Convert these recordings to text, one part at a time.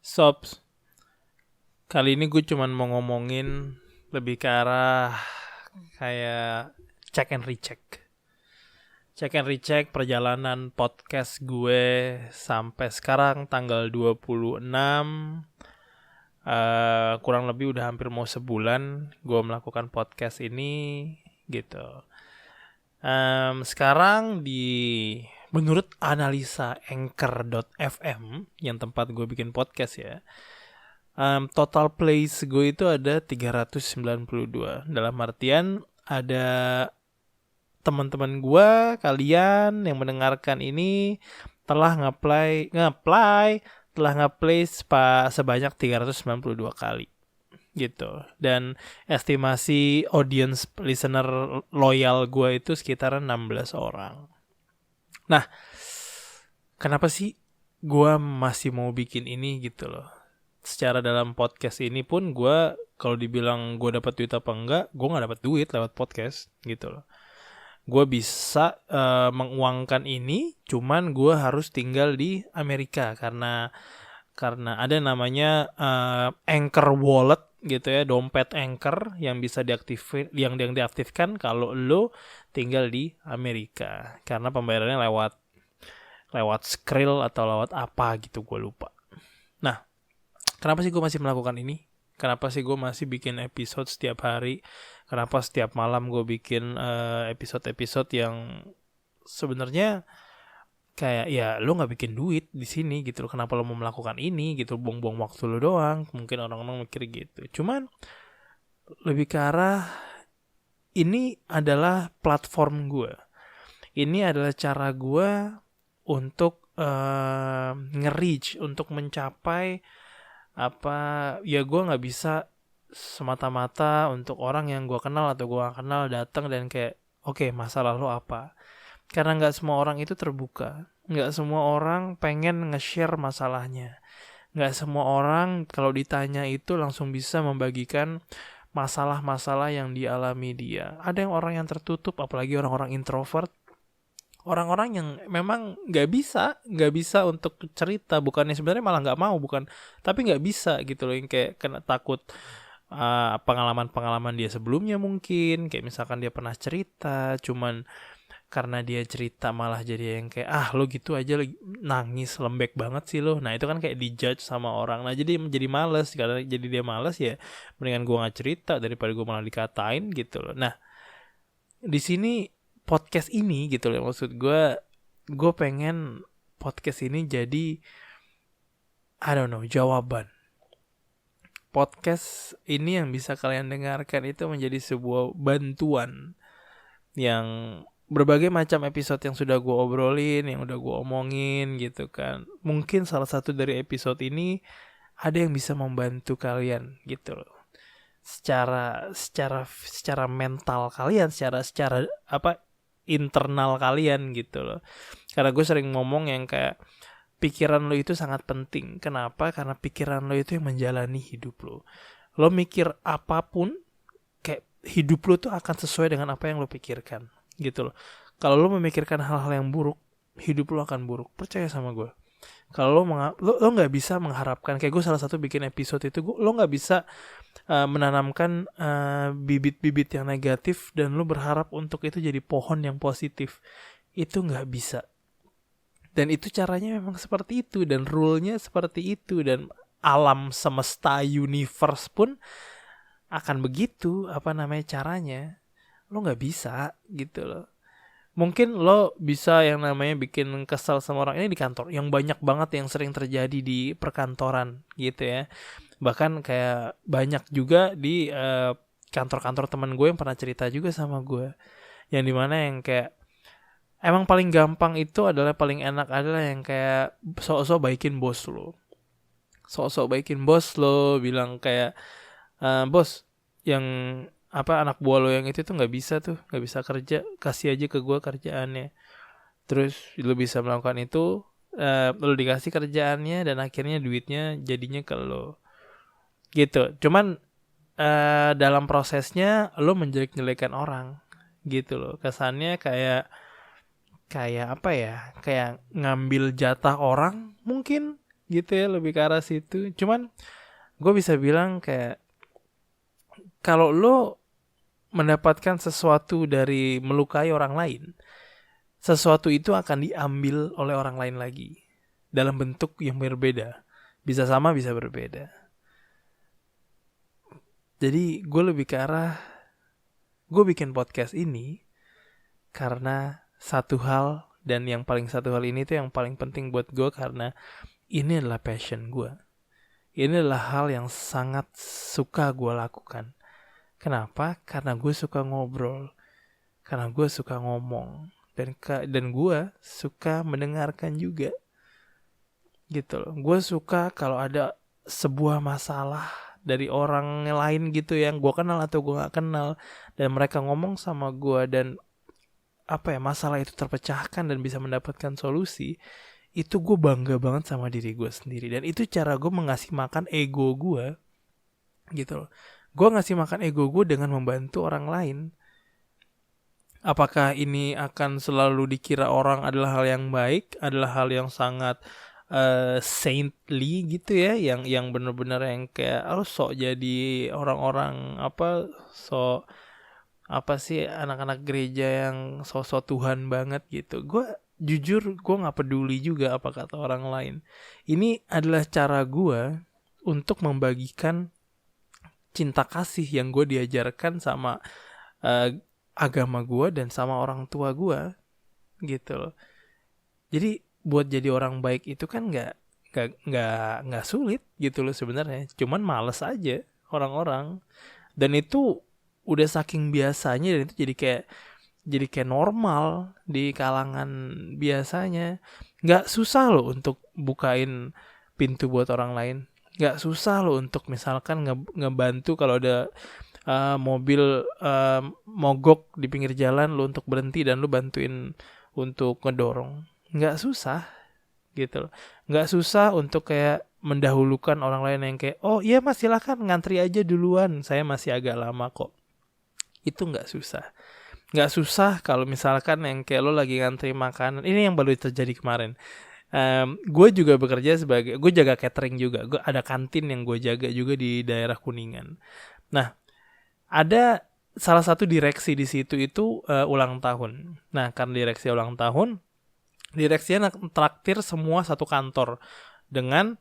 Sobs, kali ini gue cuman mau ngomongin lebih ke arah kayak check and recheck. Check and recheck perjalanan podcast gue sampai sekarang tanggal 26. Kurang lebih udah hampir mau sebulan gue melakukan podcast ini gitu. Sekarang menurut analisa Anchor.fm yang tempat gue bikin podcast ya, total plays gue itu ada 392. Dalam artian ada teman-teman gue, kalian yang mendengarkan ini telah nge-play sebanyak 392 kali gitu. Dan estimasi audience listener loyal gue itu sekitar 16 orang. Nah, kenapa sih gue masih mau bikin ini gitu loh? Secara dalam podcast ini pun gue, kalau dibilang gue dapat duit apa enggak, gue nggak dapat duit lewat podcast gitu loh. Gue bisa menguangkan ini, cuman gue harus tinggal di Amerika karena ada namanya Anchor Wallet gitu ya, dompet Anchor yang bisa yang diaktifkan kalau lo tinggal di Amerika, karena pembayarannya lewat Skrill atau lewat apa gitu, gue lupa. Nah, kenapa sih gue masih melakukan ini? Kenapa sih gue masih bikin episode setiap hari? Kenapa setiap malam gue bikin episode-episode yang sebenarnya kayak ya lo nggak bikin duit di sini gitu loh. Kenapa lo mau melakukan ini gitu? Buang-buang waktu lo doang. Mungkin orang-orang mikir gitu. Cuman lebih ke arah ini adalah platform gue. Ini adalah cara gue untuk nge-reach, untuk mencapai apa ya, gue nggak bisa semata-mata untuk orang yang gue kenal atau gue gak kenal datang dan kayak oke, masalah lo apa, karena nggak semua orang itu terbuka, nggak semua orang pengen nge-share masalahnya, nggak semua orang kalau ditanya itu langsung bisa membagikan masalah-masalah yang dialami dia. Ada yang orang yang tertutup, apalagi orang-orang introvert, orang-orang yang memang nggak bisa untuk cerita, bukannya sebenarnya malah nggak mau, bukan, tapi nggak bisa gitu loh, yang kayak kena takut pengalaman dia sebelumnya, mungkin kayak misalkan dia pernah cerita, cuman karena dia cerita malah jadi yang kayak lo gitu aja nangis lembek banget sih lo. Nah itu kan kayak dijudge sama orang. Nah jadi males, karena jadi dia males ya mendingan gue nggak cerita daripada gue malah dikatain gitu loh. Nah di sini podcast ini gitu loh, maksud gue pengen podcast ini jadi jawaban. Podcast ini yang bisa kalian dengarkan itu menjadi sebuah bantuan yang berbagai macam episode yang sudah gue obrolin, yang udah gue omongin gitu kan. Mungkin salah satu dari episode ini ada yang bisa membantu kalian gitu loh. Secara mental kalian, secara internal kalian gitu loh. Karena gue sering ngomong yang kayak pikiran lo itu sangat penting. Kenapa? Karena pikiran lo itu yang menjalani hidup lo. Lo mikir apapun, kayak hidup lo tuh akan sesuai dengan apa yang lo pikirkan gitu loh. Kalau lo memikirkan hal-hal yang buruk, hidup lo akan buruk. Percaya sama gue. Kalau lo nggak bisa mengharapkan, kayak gue salah satu bikin episode itu, lo nggak bisa menanamkan bibit-bibit yang negatif dan lo berharap untuk itu jadi pohon yang positif. Itu nggak bisa. Dan itu caranya memang seperti itu, dan rule-nya seperti itu, dan alam semesta universe pun akan begitu caranya. Lo nggak bisa gitu loh. Mungkin lo bisa yang namanya bikin kesal sama orang ini di kantor, yang banyak banget yang sering terjadi di perkantoran gitu ya. Bahkan kayak banyak juga di kantor-kantor teman gue yang pernah cerita juga sama gue, yang dimana yang kayak emang paling gampang itu adalah, paling enak adalah yang kayak sok-sok baikin bos lo, bilang kayak bos, yang anak buah lo yang itu tuh nggak bisa kerja, kasih aja ke gue kerjaannya. Terus lo bisa melakukan itu, lo dikasih kerjaannya dan akhirnya duitnya jadinya ke lo gitu. Cuman dalam prosesnya lo menjelek-jelekan orang gitu loh. Kesannya kayak apa ya, kayak ngambil jatah orang mungkin, gitu ya, lebih ke arah situ. Cuman gue bisa bilang kayak kalau lo mendapatkan sesuatu dari melukai orang lain, sesuatu itu akan diambil oleh orang lain lagi dalam bentuk yang berbeda, bisa sama bisa berbeda. Jadi gue lebih ke arah, gue bikin podcast ini karena satu hal, dan yang paling satu hal ini tuh yang paling penting buat gue, karena ini adalah passion gue. Ini adalah hal yang sangat suka gue lakukan. Kenapa? Karena gue suka ngobrol, karena gue suka ngomong, dan gue suka mendengarkan juga, gitu loh. Gue suka kalau ada sebuah masalah dari orang lain gitu yang gue kenal atau gue gak kenal, dan mereka ngomong sama gue, dan masalah itu terpecahkan dan bisa mendapatkan solusi, itu gue bangga banget sama diri gue sendiri. Dan itu cara gue mengasih makan ego gue, gitu loh. Gue ngasih makan ego gue dengan membantu orang lain. Apakah ini akan selalu dikira orang adalah hal yang baik, adalah hal yang sangat saintly gitu ya, yang benar-benar yang kayak sok jadi orang-orang sok anak-anak gereja yang sok Tuhan banget gitu. Gue jujur gue nggak peduli juga apa kata orang lain. Ini adalah cara gue untuk membagikan cinta kasih yang gue diajarkan sama agama gue dan sama orang tua gue, gitu loh. Jadi buat jadi orang baik itu kan nggak sulit gitu loh sebenarnya. Cuman males aja orang-orang. Dan itu udah saking biasanya, dan itu jadi kayak normal di kalangan biasanya. Nggak susah loh untuk bukain pintu buat orang lain. Nggak susah loh untuk misalkan ngebantu kalau ada mobil mogok di pinggir jalan, lo untuk berhenti dan lo bantuin untuk ngedorong. Nggak susah gitu loh. Nggak susah untuk kayak mendahulukan orang lain yang kayak, oh iya mas silakan ngantri aja duluan, saya masih agak lama kok. Itu nggak susah. Nggak susah kalau misalkan yang kayak lo lagi ngantri makanan. Ini yang baru terjadi kemarin. Gue juga bekerja gue jaga catering juga. Gue ada kantin yang gue jaga juga di daerah Kuningan. Nah, ada salah satu direksi di situ itu ulang tahun. Nah, karena direksi ulang tahun, direksinya traktir semua satu kantor dengan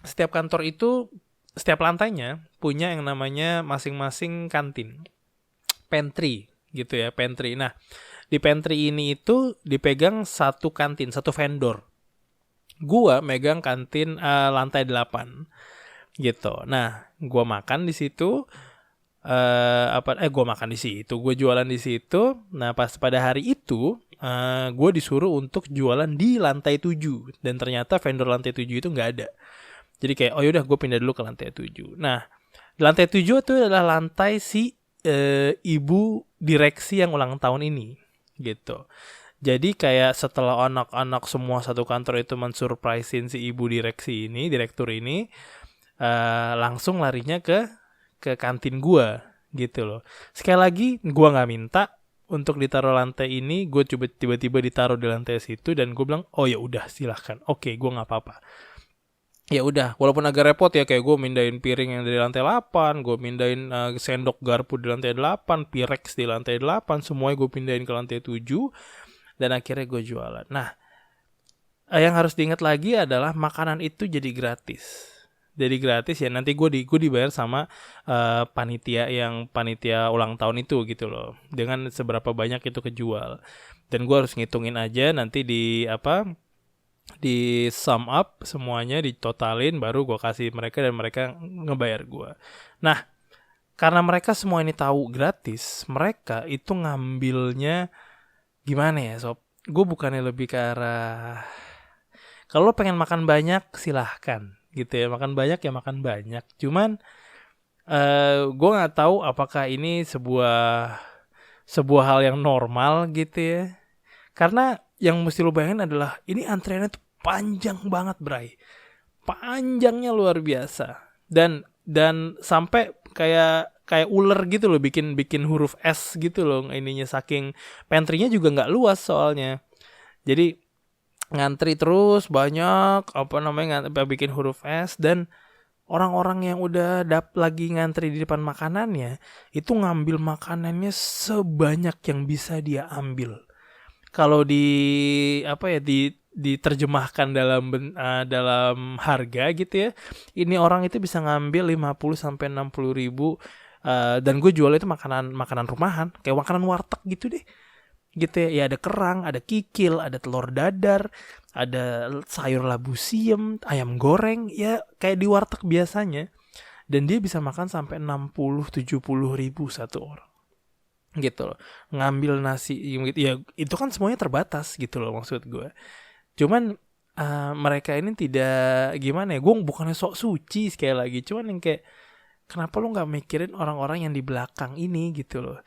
setiap kantor itu, setiap lantainya punya yang namanya masing-masing kantin, pantry gitu ya, pantry. Nah, di pantry ini itu dipegang satu kantin, satu vendor. Gua megang kantin lantai 8 gitu. Nah, gua makan di situ. Gue makan di situ, gue jualan di situ. Nah, pas pada hari itu gue disuruh untuk jualan di lantai 7, dan ternyata vendor lantai 7 itu nggak ada. Jadi kayak, oh yaudah gue pindah dulu ke lantai 7. Nah, lantai 7 itu adalah lantai si ibu direksi yang ulang tahun ini, gitu. Jadi kayak setelah anak-anak semua satu kantor itu mensurprisein si ibu direksi ini, direktur ini, langsung larinya ke kantin gue, gitu loh. Sekali lagi gue nggak minta untuk ditaruh lantai ini, gue coba tiba-tiba ditaruh di lantai situ, dan gue bilang, oh ya udah silahkan, oke, gue nggak apa-apa. Ya udah, walaupun agak repot ya, kayak gue mindahin piring yang dari lantai 8, gue mindahin sendok garpu di lantai 8, Pyrex di lantai 8, semuanya gue pindahin ke lantai 7, dan akhirnya gue jualan. Nah, yang harus diingat lagi adalah makanan itu jadi gratis. Jadi gratis ya, nanti gue dibayar sama panitia ulang tahun itu gitu loh, dengan seberapa banyak itu kejual. Dan gue harus ngitungin aja nanti di sum up semuanya, ditotalin, baru gue kasih mereka dan mereka ngebayar gue. Nah, karena mereka semua ini tahu gratis, mereka itu ngambilnya gimana ya sob? Gue bukannya lebih ke arah, kalau lo pengen makan banyak silahkan gitu ya, makan banyak ya makan banyak. Cuman gue nggak tahu apakah ini sebuah hal yang normal gitu ya. Karena yang mesti lo bayangin adalah ini antreannya tuh panjang banget, bray. Panjangnya luar biasa. Dan sampai kayak ular gitu loh, bikin huruf S gitu loh ininya, saking pantry-nya juga nggak luas soalnya. Jadi ngantri terus banyak bikin huruf S, dan orang-orang yang udah lagi ngantri di depan makanannya itu ngambil makanannya sebanyak yang bisa dia ambil. Kalau diterjemahkan dalam harga gitu ya, ini orang itu bisa ngambil 50 sampai 60 ribu, dan gue jual itu makanan rumahan, kayak makanan warteg gitu deh. Gitu ya, ada kerang, ada kikil, ada telur dadar, ada sayur labu siam, ayam goreng, ya kayak di warteg biasanya. Dan dia bisa makan sampai 60-70 ribu satu orang. Gitu loh. Ngambil nasi, ya itu kan semuanya terbatas gitu loh maksud gue. Cuman mereka ini tidak, gimana ya, gue bukannya sok suci sekali lagi, cuman yang kayak, kenapa lo gak mikirin orang-orang yang di belakang ini gitu loh.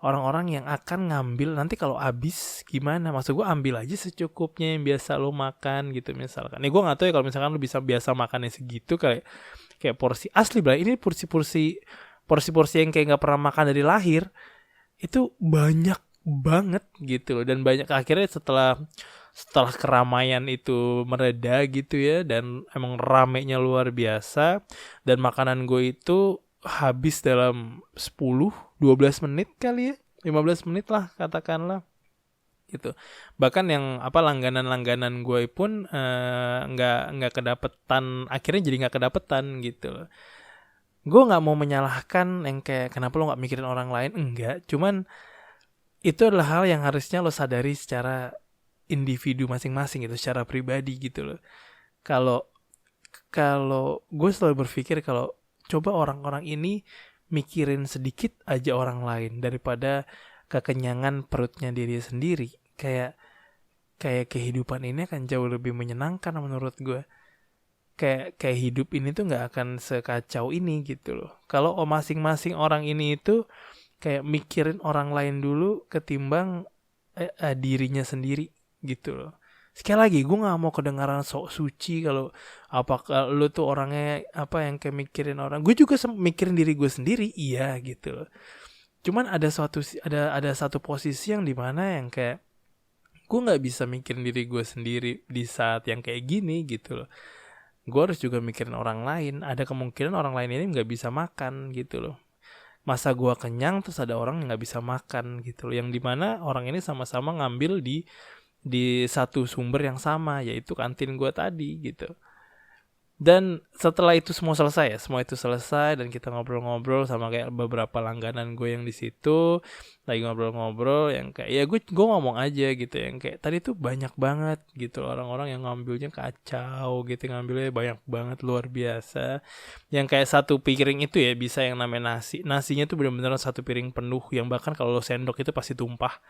Orang-orang yang akan ngambil nanti kalau habis gimana? Maksud gue ambil aja secukupnya yang biasa lo makan gitu misalkan. Nih gue nggak tahu ya kalau misalkan lo biasa makannya segitu, kayak porsi asli lah. Ini porsi yang kayak nggak pernah makan dari lahir, itu banyak banget gitu loh. Dan banyak akhirnya setelah keramaian itu mereda gitu ya, dan emang ramenya luar biasa, dan makanan gue itu habis dalam 10-12 menit kali ya, 15 menit lah katakanlah gitu. Bahkan yang langganan gue pun nggak kedapetan, akhirnya jadi nggak kedapetan gitu. Gue nggak mau menyalahkan yang kayak kenapa lo nggak mikirin orang lain, enggak, cuman itu adalah hal yang harusnya lo sadari secara individu masing-masing gitu, secara pribadi gitu loh. Kalau gue selalu berpikir kalau coba orang-orang ini mikirin sedikit aja orang lain daripada kekenyangan perutnya diri sendiri. Kayak kehidupan ini akan jauh lebih menyenangkan menurut gue. Kayak hidup ini tuh nggak akan sekacau ini gitu loh. Kalau masing-masing orang ini itu kayak mikirin orang lain dulu ketimbang dirinya sendiri gitu loh. Sekali lagi, gue nggak mau kedengaran sok suci kalau apakah lu tuh orangnya yang kayak mikirin orang. Gue juga mikirin diri gue sendiri, iya gitu loh. Cuman ada satu posisi yang dimana yang kayak gue nggak bisa mikirin diri gue sendiri di saat yang kayak gini gitu loh. Gue harus juga mikirin orang lain. Ada kemungkinan orang lain ini nggak bisa makan gitu loh. Masa gue kenyang terus ada orang yang nggak bisa makan gitu loh. Yang dimana orang ini sama-sama ngambil di satu sumber yang sama, yaitu kantin gue tadi gitu. Dan setelah itu semua selesai dan kita ngobrol-ngobrol sama kayak beberapa langganan gue yang di situ, lagi ngobrol-ngobrol yang kayak ya gue ngomong aja gitu, yang kayak tadi tuh banyak banget gitu orang-orang yang ngambilnya kacau gitu, ngambilnya banyak banget luar biasa, yang kayak satu piring itu ya bisa yang namanya nasinya tuh benar-benar satu piring penuh, yang bahkan kalau sendok itu pasti tumpah.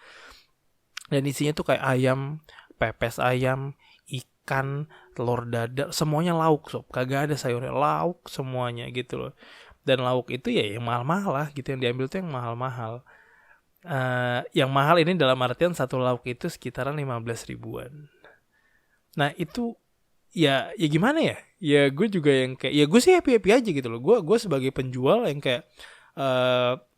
Dan isinya tuh kayak ayam, pepes ayam, ikan, telur dadar, semuanya lauk sob, kagak ada sayurnya, lauk semuanya gitu loh. Dan lauk itu ya yang mahal-mahal lah gitu, yang diambil tuh yang mahal-mahal. Yang mahal ini dalam artian satu lauk itu sekitaran 15 ribuan. Nah itu ya gimana ya? Ya gue juga yang kayak, ya gue sih happy aja gitu loh. Gue sebagai penjual yang kayak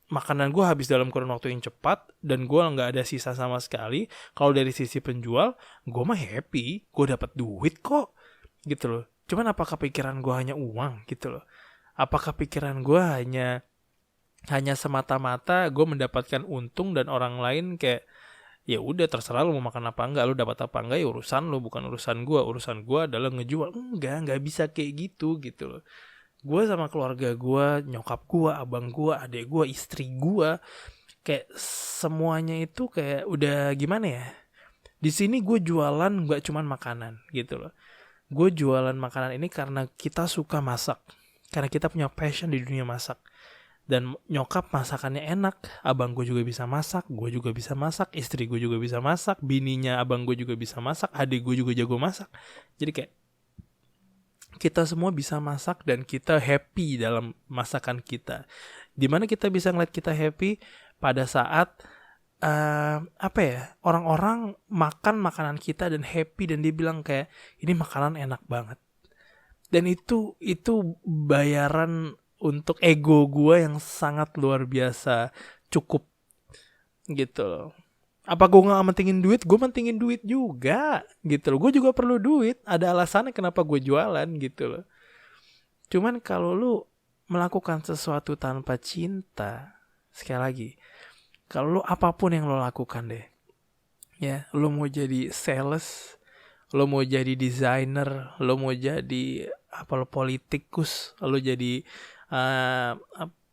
makanan gue habis dalam kurun waktu yang cepat dan gue nggak ada sisa sama sekali. Kalau dari sisi penjual, gue mah happy, gue dapat duit kok, gitu loh. Cuman apakah pikiran gue hanya uang, gitu loh? Apakah pikiran gue hanya semata-mata gue mendapatkan untung dan orang lain kayak ya udah terserah lu mau makan apa enggak, lu dapat apa enggak ya urusan lu, bukan urusan gue. Urusan gue adalah ngejual. Nggak bisa kayak gitu loh. Gue sama keluarga gue, nyokap gue, abang gue, adik gue, istri gue, kayak semuanya itu kayak udah gimana ya? Di sini gue jualan nggak cuman makanan gitu loh. Gue jualan makanan ini karena kita suka masak, karena kita punya passion di dunia masak. Dan nyokap masakannya enak, abang gue juga bisa masak, gue juga bisa masak, istri gue juga bisa masak, bininya abang gue juga bisa masak, adik gue juga jago masak. Jadi kayak kita semua bisa masak dan kita happy dalam masakan kita. Dimana kita bisa ngeliat kita happy pada saat orang-orang makan makanan kita dan happy dan dia bilang kayak ini makanan enak banget. Dan itu bayaran untuk ego gue yang sangat luar biasa cukup gitu loh. Apa gue gak mentingin duit? Gue mentingin duit juga gitu loh. Gue juga perlu duit. Ada alasannya kenapa gue jualan gitu loh. Cuman kalau lu melakukan sesuatu tanpa cinta, sekali lagi, kalau lu apapun yang lu lakukan deh, ya, lu mau jadi sales, lu mau jadi desainer, lu mau jadi politikus, lu jadi uh,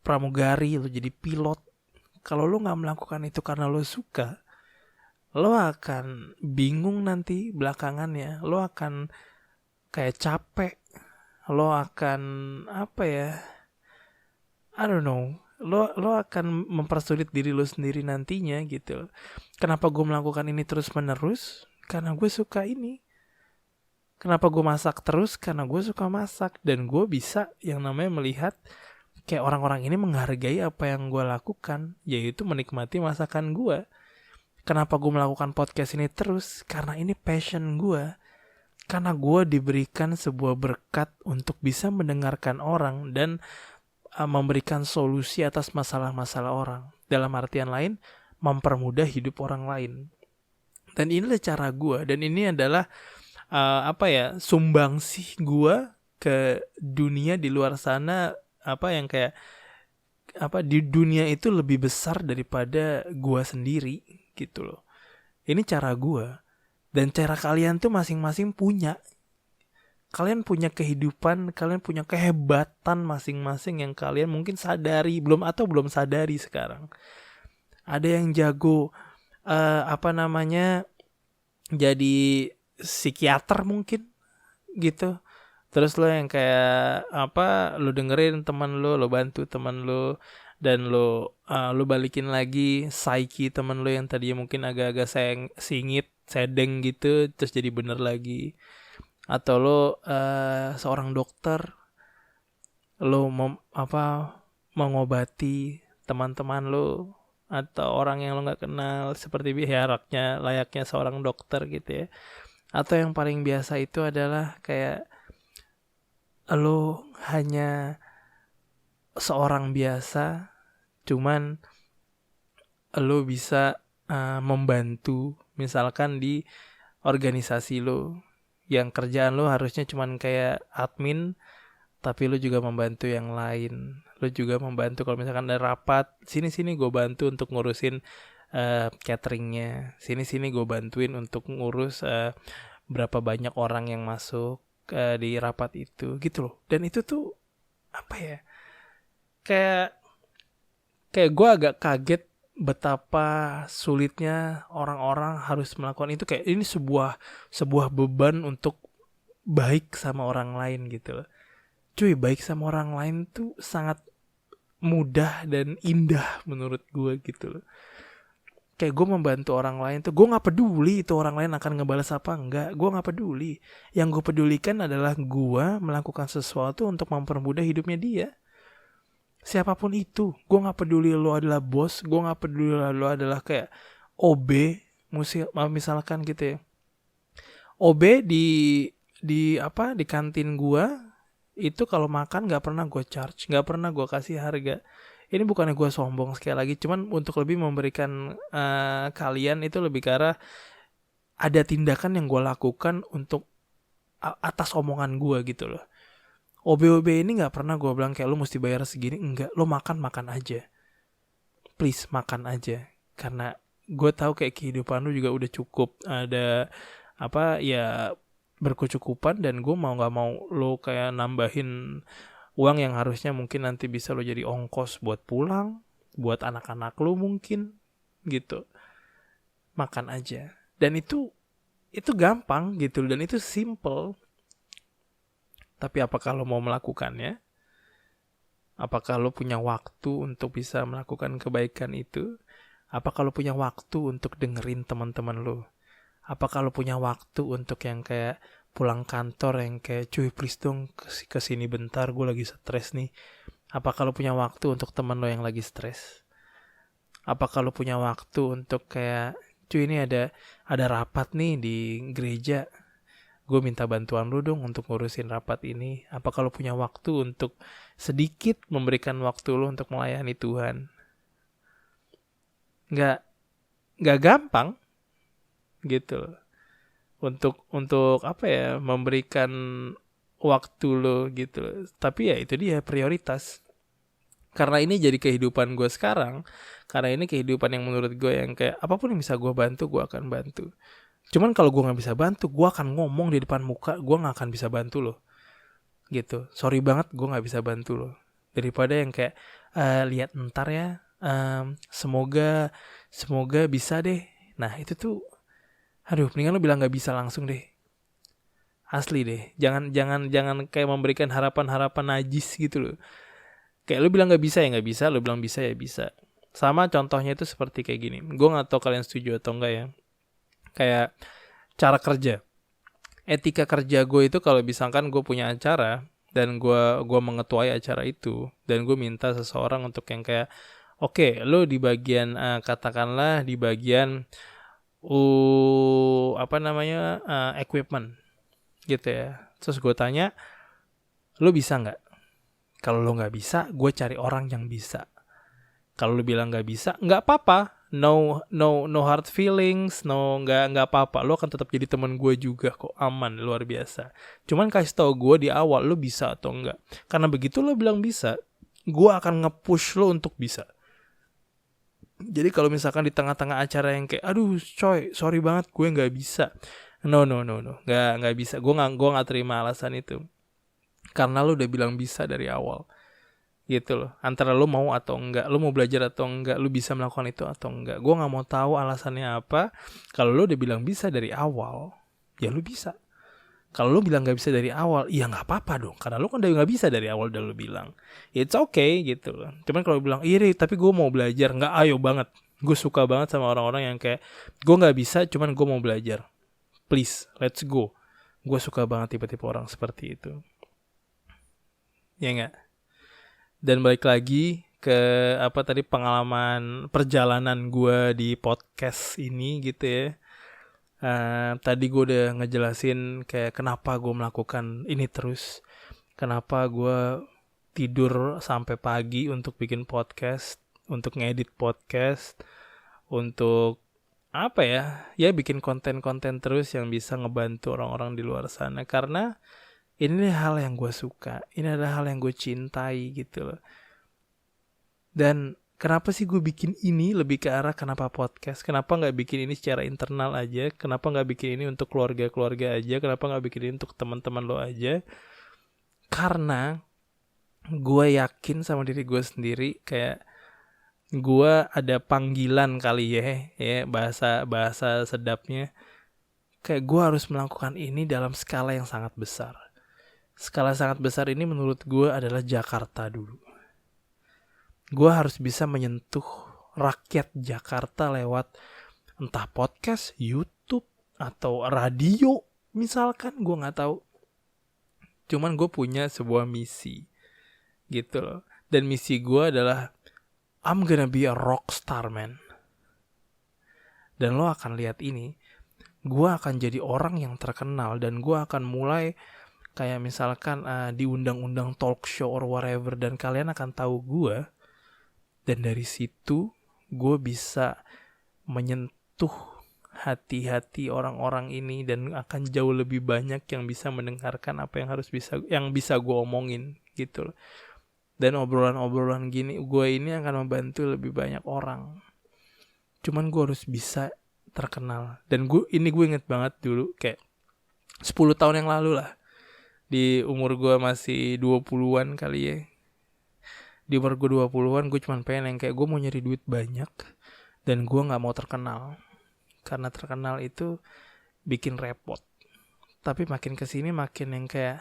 pramugari, lu jadi pilot. Kalau lu nggak melakukan itu karena lu suka, lo akan bingung nanti belakangannya. Lo akan kayak capek. Lo akan apa ya? I don't know. Lo akan mempersulit diri lo sendiri nantinya gitu. Kenapa gue melakukan ini terus menerus? Karena gue suka ini. Kenapa gue masak terus? Karena gue suka masak. Dan gue bisa yang namanya melihat kayak orang-orang ini menghargai apa yang gue lakukan, yaitu menikmati masakan gue. Kenapa gue melakukan podcast ini terus? Karena ini passion gue. Karena gue diberikan sebuah berkat untuk bisa mendengarkan orang dan memberikan solusi atas masalah-masalah orang. Dalam artian lain, mempermudah hidup orang lain. Dan inilah cara gue. Dan ini adalah sumbangsih gue ke dunia di luar sana, yang kayak di dunia itu lebih besar daripada gue sendiri gitu loh. Ini cara gue. Dan cara kalian tuh masing-masing punya. Kalian punya kehidupan, kalian punya kehebatan masing-masing yang kalian mungkin sadari belum sadari sekarang. Ada yang jago jadi psikiater mungkin gitu. Terus lo yang kayak lo dengerin teman lo bantu teman lo, dan lo balikin lagi psyche teman lo yang tadinya mungkin agak-agak singit, sedeng gitu, terus jadi bener lagi. Atau lo seorang dokter, lo mengobati teman-teman lo atau orang yang lo nggak kenal seperti layaknya seorang dokter gitu ya. Atau yang paling biasa itu adalah kayak lo hanya seorang biasa, cuman lo bisa membantu misalkan di organisasi lo, yang kerjaan lo harusnya cuman kayak admin, tapi lo juga membantu yang lain. Lo juga membantu kalau misalkan ada rapat, sini gue bantu untuk ngurusin cateringnya, sini gue bantuin untuk ngurus berapa banyak orang yang masuk di rapat itu gitu loh. Dan itu tuh kayak gue agak kaget betapa sulitnya orang-orang harus melakukan itu. Kayak ini sebuah beban untuk baik sama orang lain gitu loh. Cuy, baik sama orang lain tuh sangat mudah dan indah menurut gue gitu loh. Kayak gue membantu orang lain tuh, gue gak peduli itu orang lain akan ngebalas apa enggak. Gue gak peduli. Yang gue pedulikan adalah gue melakukan sesuatu untuk mempermudah hidupnya dia. Siapapun itu, gue gak peduli lo adalah bos, gue gak peduli lo adalah kayak OB, misalkan gitu ya. OB di kantin gue itu kalau makan gak pernah gue charge, gak pernah gue kasih harga. Ini bukannya gue sombong sekali lagi, cuman untuk lebih memberikan kalian itu lebih ke arah ada tindakan yang gue lakukan untuk atas omongan gue gitu loh. OB ini gak pernah gue bilang kayak lo mesti bayar segini. Enggak, lo makan aja. Please makan aja. Karena gue tahu kayak kehidupan lo juga udah cukup. Ada berkecukupan. Dan gue mau gak mau lo kayak nambahin uang yang harusnya mungkin nanti bisa lo jadi ongkos buat pulang, buat anak-anak lo mungkin gitu. Makan aja. Dan itu gampang gitu. Dan itu simple. Tapi apakah lo mau melakukannya? Apakah lo punya waktu untuk bisa melakukan kebaikan itu? Apakah lo punya waktu untuk dengerin teman-teman lo? Apakah lo punya waktu untuk yang kayak pulang kantor yang kayak cuy please dong kesini bentar, gue lagi stres nih? Apakah lo punya waktu untuk teman lo yang lagi stres? Apakah lo punya waktu untuk kayak cuy ini ada rapat nih di gereja, gue minta bantuan lu dong untuk ngurusin rapat ini? Apa kalau punya waktu untuk sedikit memberikan waktu lu untuk melayani Tuhan? Nggak nggak gampang gitu loh. Untuk apa ya, memberikan waktu lo gitu loh. Tapi ya itu dia prioritas. Karena ini jadi kehidupan gue sekarang. Karena ini kehidupan yang menurut gue yang kayak apapun yang bisa gue bantu, gue akan bantu. Cuman kalau gue gak bisa bantu, gue akan ngomong di depan muka, gue gak akan bisa bantu lo. Gitu. Sorry banget, gue gak bisa bantu lo. Daripada yang kayak, lihat ntar ya, semoga bisa deh. Nah itu tuh, aduh, mendingan lo bilang gak bisa langsung deh. Asli deh. Jangan kayak memberikan harapan-harapan najis gitu loh. Kayak lu bilang gak bisa ya gak bisa, lu bilang bisa ya bisa. Sama contohnya itu seperti kayak gini. Gue gak tahu kalian setuju atau enggak ya. Kayak cara kerja. Etika kerja gue itu kalau misalkan gue punya acara dan gue mengetuai acara itu dan gue minta seseorang untuk yang kayak oke, lu di bagian katakanlah di bagian equipment gitu ya. Terus gue tanya, lu bisa nggak? Kalau lu nggak bisa, gue cari orang yang bisa. Kalau lu bilang nggak bisa, nggak apa-apa. No hard feelings, nggak apa-apa. Lu akan tetap jadi teman gue juga kok, aman, luar biasa. Cuman kasih tau gue di awal lu bisa atau enggak. Karena begitu lu bilang bisa, gue akan nge-push lu untuk bisa. Jadi kalau misalkan di tengah-tengah acara yang kayak, aduh coy, sorry banget gue nggak bisa. No, nggak bisa. Gue nggak terima alasan itu. Karena lu udah bilang bisa dari awal. Gitu loh, antara lu mau atau enggak, lu mau belajar atau enggak, lu bisa melakukan itu atau enggak. Gue gak mau tahu alasannya apa. Kalau lu udah bilang bisa dari awal, ya lu bisa. Kalau lu bilang gak bisa dari awal, ya gak apa-apa dong, karena lu kan udah gak bisa dari awal, udah lu bilang it's okay gitu loh. Cuman kalau bilang tapi gue mau belajar, gak, ayo banget. Gue suka banget sama orang-orang yang kayak gue gak bisa, cuman gue mau belajar, please, let's go. Gue suka banget tipe-tipe orang seperti itu. Ya gak? Dan balik lagi ke pengalaman perjalanan gue di podcast ini gitu ya. Tadi gue udah ngejelasin kayak kenapa gue melakukan ini terus. Kenapa gue tidur sampai pagi untuk bikin podcast, untuk ngedit podcast, untuk ya bikin konten-konten terus yang bisa ngebantu orang-orang di luar sana. Karena ini hal yang gue suka, ini adalah hal yang gue cintai gitu loh. Dan kenapa sih gue bikin ini lebih ke arah kenapa podcast? Kenapa gak bikin ini secara internal aja? Kenapa gak bikin ini untuk keluarga-keluarga aja? Kenapa gak bikin ini untuk teman-teman lo aja? Karena gue yakin sama diri gue sendiri kayak gue ada panggilan kali ya bahasa sedapnya. Kayak gue harus melakukan ini dalam skala yang sangat besar. Skala sangat besar ini menurut gue adalah Jakarta dulu. Gue harus bisa menyentuh rakyat Jakarta lewat entah podcast, YouTube, atau radio misalkan, gue gak tahu. Cuman gue punya sebuah misi gitu loh. Dan misi gue adalah I'm gonna be a rockstar, man. Dan lo akan lihat ini, gue akan jadi orang yang terkenal. Dan gue akan mulai kayak misalkan diundang-undang talk show or whatever, dan kalian akan tahu gue. Dan dari situ gue bisa menyentuh hati-hati orang-orang ini, dan akan jauh lebih banyak yang bisa mendengarkan apa yang bisa gue omongin gitu loh. Dan obrolan-obrolan gini gue ini akan membantu lebih banyak orang. Cuman gue harus bisa terkenal. Dan gue inget banget dulu kayak 10 tahun yang lalu lah. Di umur gue masih 20-an kali ya. Di umur gue 20-an gue cuma pengen yang kayak gue mau nyari duit banyak. Dan gue gak mau terkenal. Karena terkenal itu bikin repot. Tapi makin kesini makin yang kayak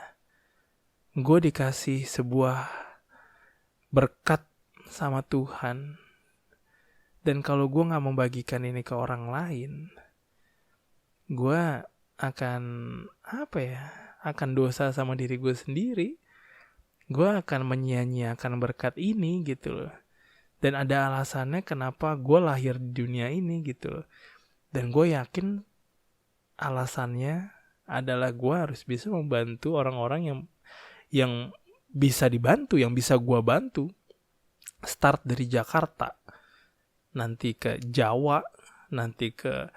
gue dikasih sebuah berkat sama Tuhan. Dan kalau gue gak membagikan ini ke orang lain, gue akan akan dosa sama diri gue sendiri. Gue akan menyia-nyiakan berkat ini gitu loh. Dan ada alasannya kenapa gue lahir di dunia ini gitu loh. Dan gue yakin alasannya adalah gue harus bisa membantu orang-orang yang bisa dibantu, yang bisa gue bantu. Start dari Jakarta, nanti ke Jawa, nanti ke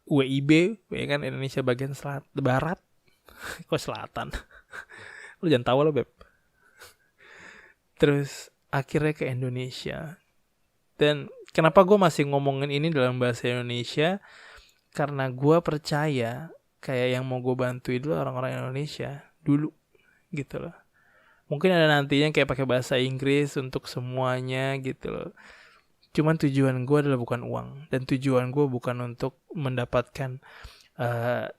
WIB, ya kan, Indonesia bagian barat. Kok selatan? Lu jangan tahu lo, Beb. Terus akhirnya ke Indonesia. Dan kenapa gue masih ngomongin ini dalam bahasa Indonesia? Karena gue percaya kayak yang mau gue bantu itu orang-orang Indonesia dulu, gitu loh. Mungkin ada nantinya kayak pakai bahasa Inggris untuk semuanya gitu loh. Cuman tujuan gue adalah bukan uang. Dan tujuan gue bukan untuk mendapatkan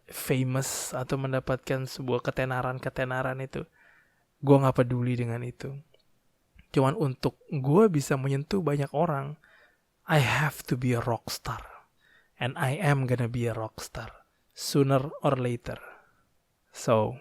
famous atau mendapatkan sebuah ketenaran itu. Gue gak peduli dengan itu. Cuman untuk gue bisa menyentuh banyak orang, I have to be a rockstar. And I am gonna be a rockstar sooner or later. So